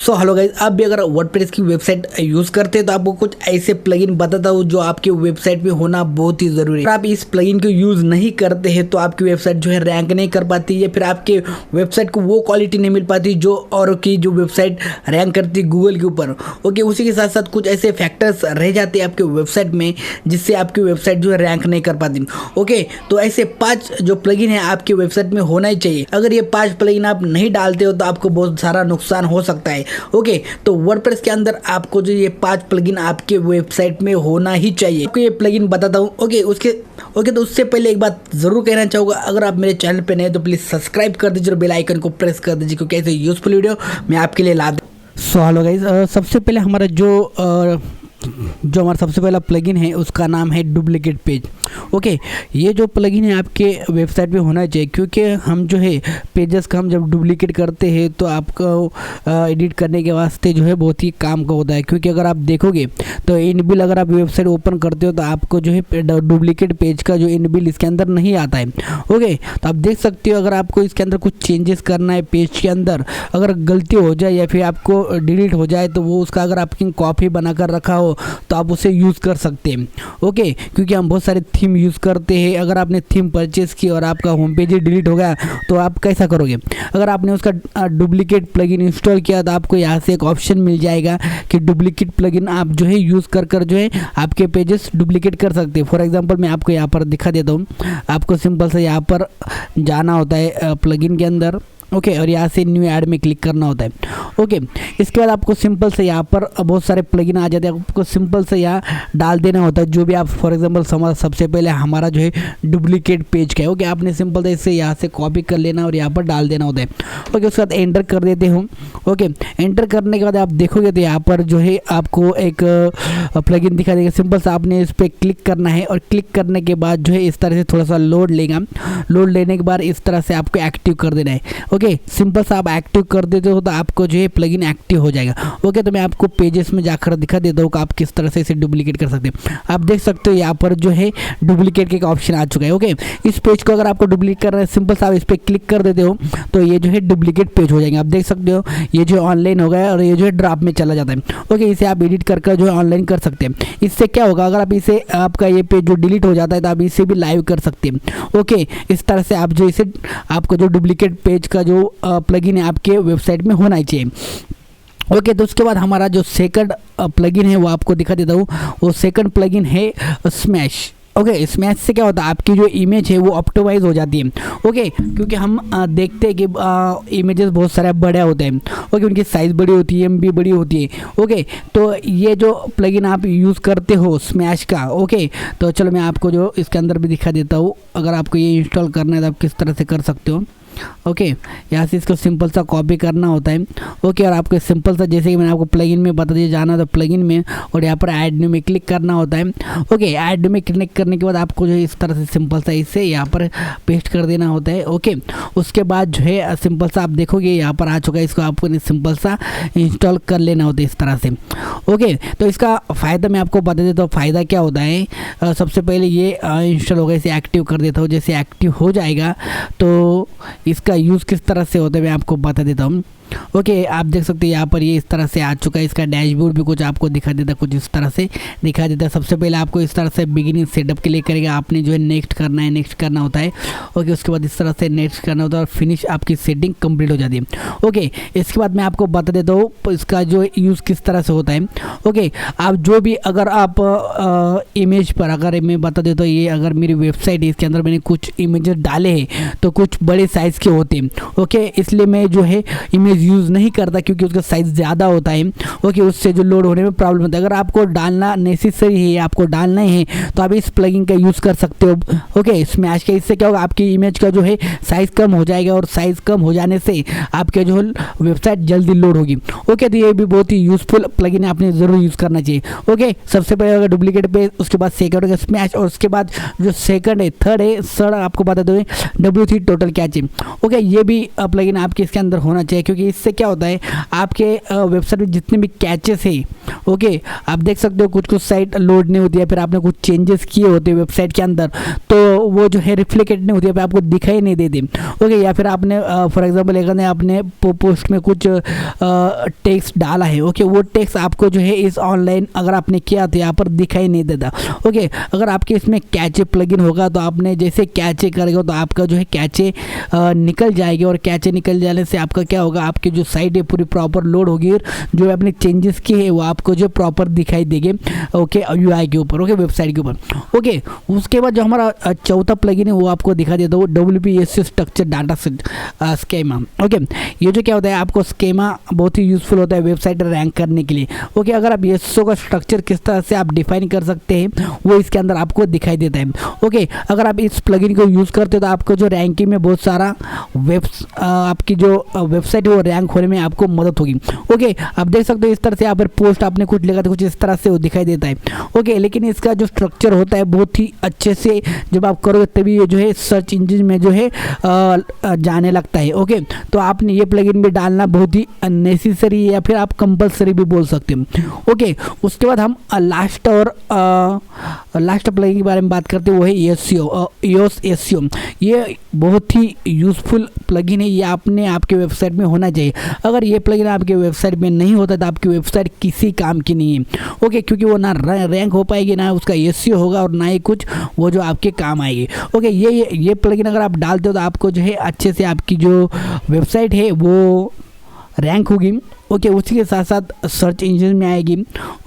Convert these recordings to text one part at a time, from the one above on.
So hello guys, आप भी अगर वर्डप्रेस की वेबसाइट यूज़ करते हैं तो आपको कुछ ऐसे प्लगइन बताता हूँ जो आपके वेबसाइट में होना बहुत ही ज़रूरी है। अगर आप इस प्लगइन को यूज़ नहीं करते हैं तो आपकी वेबसाइट जो है रैंक नहीं कर पाती या फिर आपके वेबसाइट को वो क्वालिटी नहीं मिल पाती जो और की जो वेबसाइट रैंक करती है गूगल के ऊपर। ओके, उसी के साथ साथ कुछ ऐसे फैक्टर्स रह जाते हैं आपके वेबसाइट में जिससे आपकी वेबसाइट जो है रैंक नहीं कर पाती। ओके, तो ऐसे 5 जो प्लगइन है आपकी वेबसाइट में होना ही चाहिए। अगर ये 5 प्लगइन आप नहीं डालते हो तो आपको बहुत सारा नुकसान हो सकता है। ओके, तो वर्डप्रेस के अंदर आपको जो ये 5 प्लगइन आपके वेबसाइट में होना ही चाहिए। आपको ये प्लगइन बताता हूँ। ओके, तो उससे पहले एक बात जरूर कहना चाहूँगा, अगर आप मेरे चैनल पे नए तो प्लीज़ सब्सक्राइब कर दीजिए और बेल आइकन को प्रेस कर दीजिए क्योंकि ऐसे यूजफुल वीडियो मैं आपके लिए ला दूँ। सो हेलो गाइज, सबसे पहले हमारा जो हमारा सबसे पहला प्लगइन है उसका नाम है डुप्लीकेट पेज। ओके, ये जो प्लगइन है आपके वेबसाइट पे होना चाहिए क्योंकि हम जो है पेजेस का हम जब डुप्लीकेट करते हैं तो आपको एडिट करने के वास्ते जो है बहुत ही काम का होता है। क्योंकि अगर आप देखोगे तो इनबिल अगर आप वेबसाइट ओपन करते हो तो आपको जो है डुप्लीकेट पेज का जो इनबिल इसके अंदर नहीं आता है। ओके, तो आप देख सकते हो अगर आपको इसके अंदर कुछ चेंजेस करना है पेज के अंदर, अगर गलती हो जाए या फिर आपको डिलीट हो जाए तो वो उसका अगर आपकी कॉपी बनाकर रखा हो तो आप उसे यूज़ कर सकते हैं। ओके, क्योंकि हम बहुत सारे थीम यूज़ करते हैं। अगर आपने थीम परचेस की और आपका होम पेज ही डिलीट हो गया तो आप कैसा करोगे? अगर आपने उसका डुप्लीकेट प्लगइन इंस्टॉल किया तो आपको यहाँ से एक ऑप्शन मिल जाएगा कि डुप्लीकेट प्लगइन आप जो है यूज़ कर जो है आपके पेजेस डुप्लीकेट कर सकते हैं। फॉर एग्जांपल मैं आपको यहाँ पर दिखा देता हूँ। आपको सिंपल से यहाँ पर जाना होता है प्लगइन के अंदर। ओके, और यहाँ से न्यू ऐड में क्लिक करना होता है। ओके, इसके बाद आपको सिंपल से यहाँ पर बहुत सारे प्लगइन आ जाते हैं। आपको सिंपल से यहाँ डाल देना होता है जो भी आप, फॉर एग्जांपल सबसे पहले हमारा जो है डुप्लीकेट पेज का है। ओके, आपने सिंपल से इसे यहाँ से कॉपी कर लेना और यहाँ पर डाल देना होता है। ओके, उसके बाद एंटर कर देते हो। ओके, एंटर करने के बाद आप देखोगे तो यहाँ पर जो है आपको एक प्लगइन दिखा देगा। सिंपल से आपने इस पर क्लिक करना है और क्लिक करने के बाद जो है इस तरह से थोड़ा सा लोड लेगा। लोड लेने के बाद इस तरह से आपको एक्टिव कर देना है। ओके, सिंपल सा आप एक्टिव कर देते हो तो आपको जो है प्लगइन एक्टिव हो जाएगा। ओके, तो मैं आपको पेजेस में जाकर दिखा देता हूँ कि आप किस तरह से इसे डुप्लीकेट कर सकते हैं। आप देख सकते हो यहाँ पर जो है डुप्लीकेट का एक ऑप्शन आ चुका है। ओके, इस पेज को अगर आपको डुप्लीकेट करना है सिंपल सा आप इस पर क्लिक कर देते हो तो ये जो है डुप्लीकेट पेज हो जाएंगे। आप देख सकते हो ये जो ऑनलाइन हो गया और ये जो है ड्राफ्ट में चला जाता है। ओके, इसे आप एडिट कर जो है ऑनलाइन कर सकते हैं। इससे क्या होगा, अगर आप इसे आपका ये पेज जो डिलीट हो जाता है तो आप इसे भी लाइव कर सकते हैं। ओके, इस तरह से आप जो इसे आपको जो डुप्लीकेट पेज का जो प्लगइन है आपके वेबसाइट में होना चाहिए। ओके, तो उसके बाद हमारा जो सेकंड प्लगइन है वो आपको दिखा देता हूँ। वो सेकंड प्लगइन है स्मैश। ओके, स्मैश से क्या होता है, आपकी जो इमेज है वो ऑप्टिमाइज हो जाती है। ओके, क्योंकि हम देखते हैं कि इमेजेस बहुत सारे बड़े होते हैं। ओके, उनकी साइज़ बड़ी होती है, MB बड़ी होती है। ओके, तो ये जो प्लगइन आप यूज़ करते हो स्मैश का। ओके, तो चलो मैं आपको जो इसके अंदर भी दिखा देता हूँ। अगर आपको ये इंस्टॉल करना है तो आप किस तरह से कर सकते हो। ओके, यहाँ से इसको सिंपल सा कॉपी करना होता है। ओके, और आपको सिंपल सा जैसे कि मैंने आपको प्लगइन में बता दिया जाना तो प्लगइन में और यहाँ पर ऐड न्यू में क्लिक करना होता है। ओके, ऐड न्यू में क्लिक करने के बाद आपको जो है इस तरह से सिंपल सा इसे यहाँ पर पेस्ट कर देना होता है। ओके, उसके बाद जो है सिंपल सा आप देखोगे यहाँ पर आ चुका है। इसको आपको सिंपल सा इंस्टॉल कर लेना होता है इस तरह से। ओके, तो इसका फ़ायदा मैं आपको बता देता हूँ। फ़ायदा क्या होता है, सबसे पहले ये इंस्टॉल होगा, इसे एक्टिव कर देता हूँ। जैसे एक्टिव हो जाएगा तो इसका यूज़ किस तरह से होता है मैं आपको बता देता हूँ। ओके, आप देख सकते हैं यहाँ पर ये इस तरह से आ चुका है। इसका डैशबोर्ड भी कुछ आपको दिखा देता है, कुछ इस तरह से दिखा देता है। सबसे पहले आपको इस तरह से बिगिनिंग सेटअप के लिए करेगा, आपने जो है नेक्स्ट करना होता है। ओके, उसके बाद इस तरह से नेक्स्ट करना होता है और फिनिश आपकी सेटिंग कंप्लीट हो जाती है। ओके, इसके बाद मैं आपको बता देता हूँ इसका जो यूज़ किस तरह से होता है। ओके, आप जो भी अगर आप इमेज पर, अगर मैं बता देता हूँ, ये अगर मेरी वेबसाइट है इसके अंदर मैंने कुछ इमेजेस डाले हैं तो कुछ बड़े साइज़ के होते हैं। ओके, इसलिए मैं जो है इमेज यूज़ नहीं करता क्योंकि उसका साइज़ ज़्यादा होता है। ओके, उससे जो लोड होने में प्रॉब्लम होता है। अगर आपको डालना नेसेसरी है, आपको डालना है तो आप इस प्लगइन का यूज़ कर सकते हो। ओके, स्मैश का। इससे क्या होगा, आपकी इमेज का जो है साइज़ कम हो जाएगा और साइज़ कम हो जाने से आपके जो वेबसाइट जल्दी लोड होगी। ओके, तो ये भी बहुत ही यूज़फुल प्लगइन है, आपने ज़रूर यूज़ करना चाहिए। ओके, सबसे पहले होगा डुप्लीकेट पेज, उसके बाद सेकंड होगा स्मैश और उसके बाद जो सेकंड है थर्ड आपको बता दो W3 टोटल कैच है। ओके, ये भी प्लगइन आपके इसके अंदर होना चाहिए क्योंकि इससे क्या होता है, आपके वेबसाइट में जितने भी कैचेस है। ओके, आप देख सकते हो कुछ साइट लोड नहीं होती है, फिर आपने कुछ चेंजेस किए होते हैं वेबसाइट के अंदर तो वो जो है रिफ्लेक्ट नहीं होती है, आपको दिखाई नहीं देती। ओके, या फिर आपने फॉर एग्जांपल अगर आपने पोस्ट में कुछ टेक्स्ट डाला है, ओके, वो टेक्स्ट आपको जो है इस ऑनलाइन अगर आपने किया तो यहाँ पर दिखाई नहीं देता। ओके, अगर आपके इसमें कैचे प्लगइन होगा तो आपने जैसे कैचे करेगा तो आपका जो है कैचे निकल जाएगी, और कैचे निकल जाने से आपका क्या होगा, आपकी जो साइट है पूरी प्रॉपर लोड होगी, और जो आपने चेंजेस किए हैं वो आपको जो प्रॉपर दिखाई देंगे। ओके, यूआई के ऊपर, ओके, वेबसाइट के ऊपर। ओके, उसके बाद जो हमारा चौथा प्लगइन है वो आपको दिखा देता हूँ, WPS structure data schema. Okay, ये जो क्या होता है, आपको स्कीमा बहुत ही यूजफुल होता है वेबसाइट रैंक करने के लिए। ओके, अगर आप एसईओ का स्ट्रक्चर किस तरह से आप डिफाइन कर सकते हैं वो इसके अंदर आपको दिखाई देता है। ओके, अगर आप इस प्लगइन को यूज़ करते हो तो आपको जो रैंकिंग में बहुत सारा आपकी जो वेबसाइट है वो रैंक होने में आपको मदद होगी। ओके, आप देख सकते हो इस तरह से यहाँ पर पोस्ट आपने कुछ लिखा था, कुछ इस तरह से वो दिखाई देता है। ओके, लेकिन इसका जो स्ट्रक्चर होता है बहुत ही अच्छे से जब आप करोगे तभी ये जो है सर्च इंजन में जो है जाने लगता है। ओके, तो आपने ये प्लगइन भी डालना बहुत ही नेसेसरी है, या फिर आप कंपलसरी भी बोल सकते हैं। ओके, उसके बाद हम लास्ट प्लगइन के बारे में बात करते हैं, वो है EOS SEO। ये बहुत ही यूज़फुल प्लगइन है, ये आपके वेबसाइट में होना चाहिए। अगर ये प्लगइन आपके वेबसाइट में नहीं होता तो आपकी वेबसाइट किसी काम की नहीं है। ओके, क्योंकि वो ना रैंक हो पाएगी, ना उसका SEO होगा, और ना ही कुछ वो जो आपके काम आएगी। ओके, ये प्लगइन अगर आप डालते हो तो आपको जो है अच्छे से आपकी जो वेबसाइट है वो रैंक होगी। ओके, उसी के साथ साथ सर्च इंजन में आएगी।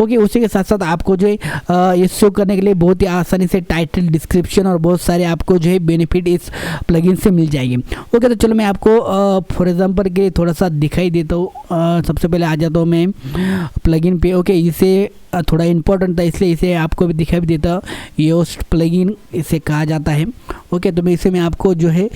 ओके, उसी के साथ साथ आपको जो है ये शो करने के लिए बहुत ही आसानी से टाइटल, डिस्क्रिप्शन और बहुत सारे आपको जो है बेनिफिट इस प्लगइन से मिल जाएगी। ओके, तो चलो मैं आपको फॉर एग्जांपल के लिए थोड़ा सा दिखाई देता हूँ। सबसे पहले आ जाता हूँ मैं प्लगइन पे। ओके, इसे थोड़ा इंपॉर्टेंट था इसलिए इसे आपको भी दिखाई भी देता हूँ। EOS प्लगइन इसे कहा जाता है। ओके, तो मैं आपको जो है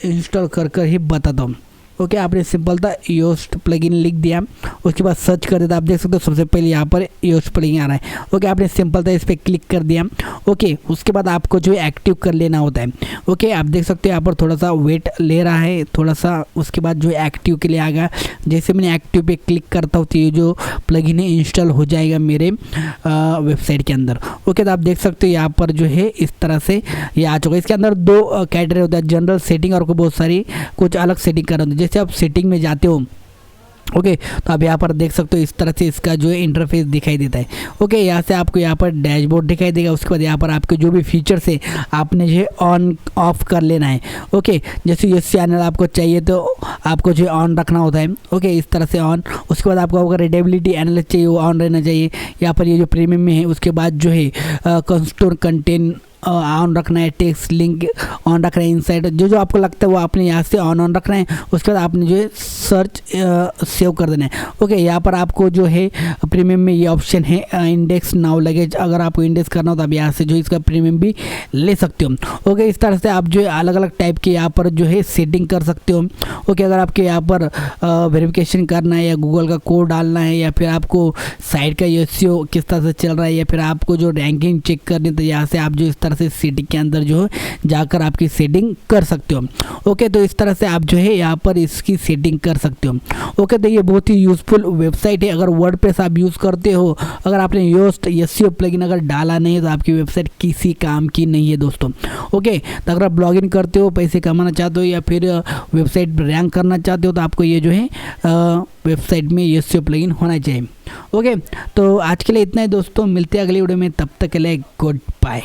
इंस्टॉल कर ही बताता हूँ। ओके, आपने सिंपल था EOS प्लगइन लिख दिया, उसके बाद सर्च कर देता। आप देख सकते हो सबसे पहले यहाँ पर EOS प्लगइन आ रहा है। ओके, आपने सिंपल था इस पर क्लिक कर दिया। ओके, उसके बाद आपको जो है एक्टिव कर लेना होता है। ओके, आप देख सकते हो यहाँ पर थोड़ा सा वेट ले रहा है थोड़ा सा, उसके बाद जो है एक्टिव के लिए आ गया। जैसे मैंने एक्टिव पे क्लिक करता हूँ तो ये जो प्लगइन है इंस्टॉल हो जाएगा मेरे वेबसाइट के अंदर। ओके, तो आप देख सकते हो यहाँ पर जो है इस तरह से ये आ चुका है। इसके अंदर दो कैटेगरी होता है, जनरल सेटिंग और बहुत सारी कुछ अलग सेटिंग कर रहे होते हैं। जैसे आप सेटिंग में जाते हो, ओके, तो आप यहाँ पर देख सकते हो इस तरह से इसका जो है इंटरफेस दिखाई देता है। ओके, यहाँ से आपको यहाँ पर डैशबोर्ड दिखाई देगा। उसके बाद यहाँ पर आपके जो भी फीचर्स है आपने जो है ऑन ऑफ कर लेना है। ओके, जैसे ये चैनल आपको चाहिए तो आपको जो है ऑन रखना होता है। ओके, इस तरह से ऑन। उसके बाद आपको अगर रीडेबिलिटी एनालिस्ट चाहिए वो ऑन रहना चाहिए। यहाँ पर ये जो प्रीमियम में है उसके बाद जो है कंस्टोर कंटेंट ऑन रखना है, टेक्स्ट लिंक ऑन रखना है, इनसाइड जो आपको लगता है वो आपने यहाँ से ऑन रखना है। उसके बाद आपने जो है सर्च सेव कर देना है। ओके, यहाँ पर आपको जो है प्रीमियम में ये ऑप्शन है इंडेक्स नाउ लगेज। अगर आपको इंडेक्स करना हो तो आप यहाँ से जो इसका प्रीमियम भी ले सकते हो। ओके, इस तरह से आप जो है अलग अलग टाइप के यहाँ पर जो है सेटिंग कर सकते हो। ओके, अगर आपके यहाँ पर वेरिफिकेशन करना है या गूगल का कोड डालना है, या फिर आपको साइट का SEO किस तरह से चल रहा है, या फिर आपको जो रैंकिंग चेक करनी है, तो यहाँ से आप जो इस तरह से सेटिंग के अंदर जो है जाकर आपकी सेटिंग कर सकते हो। ओके, तो इस तरह से आप जो है यहाँ पर इसकी सेटिंग कर सकते हो। ओके, तो ये बहुत ही यूजफुल वेबसाइट है। अगर वर्डप्रेस आप यूज़ करते हो, अगर आपने EOS SEO प्लगइन अगर डाला नहीं है तो आपकी वेबसाइट किसी काम की नहीं है दोस्तों। ओके, तो अगर आप ब्लॉगिंग करते हो, पैसे कमाना चाहते हो, या फिर वेबसाइट रैंक करना चाहते हो तो आपको ये जो है वेबसाइट में SEO प्लगइन होना चाहिए। ओके, तो आज के लिए इतना ही दोस्तों, मिलते हैं अगली वीडियो में, तब तक के लिए गुड बाय।